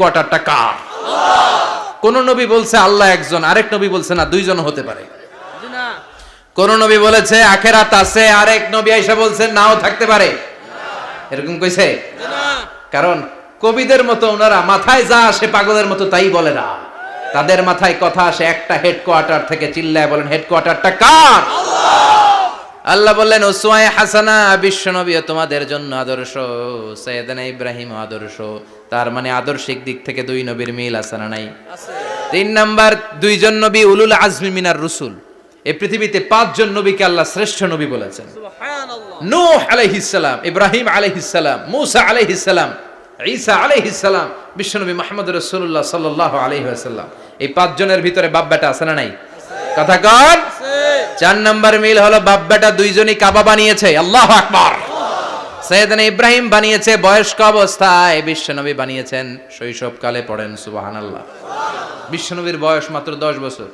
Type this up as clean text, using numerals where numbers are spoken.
হেডকোয়ার্টারটা কার? কোন নবী বলছে আল্লাহ একজন, আরেক নবী বলছে না দুইজন হতে পারে। কোন নবী বলেছে আখিরাত আছে, আরেক নবী আয়েশা বলছেন নাও থাকতে পারে। এরকম কইছে? কারণ কবিদের মতো ওনারা মাথায় যা আসে পাগলের মতো তাই বলে না, তাদের মাথায় কথা আসে একটা হেডকোয়ার্টার থেকে। চিল্লায় বলেন হেডকোয়ার্টারটা কার? আল্লাহ বললেন উসওয়ায়ে হাসানা, বিশ্ব নবী তোমাদের জন্য আদর্শ, সাইয়েদনা ইব্রাহিম আদর্শ। তার মানে আদর্শিক দিক থেকে দুই নবীর মিল আছে না নাই? আছে। 3 নাম্বার, দুইজন নবী উলুল আজমি মিনার রুসুল। এই পৃথিবীতে 5 জন নবীকে আল্লাহ শ্রেষ্ঠ নবী বলেছেন। সুবহানাল্লাহ। নূহ আলাইহিস সালাম, ইব্রাহিম আলাইহিস সালাম, মূসা আলাইহিস সালাম, ঈসা আলাইহিস সালাম, বিশ্বনবী মুহাম্মদ রাসূলুল্লাহ সাল্লাল্লাহু আলাইহি ওয়াসাল্লাম। এই 5 জনের ভিতরে বাপ বেটা আছে না নাই? কথা কন। 4 নাম্বার মিল হলো বাপ বেটা দুইজনই কাবা বানিয়েছে। আল্লাহু আকবার। সাইয়েদনা ইব্রাহিম বানিয়েছে বয়স্ক অবস্থায়, বিশ্বনবী বানিয়েছেন শৈশবকালে। পড়েন সুবহানাল্লাহ। বিশ্বনবীর বয়স মাত্র 10 বছর।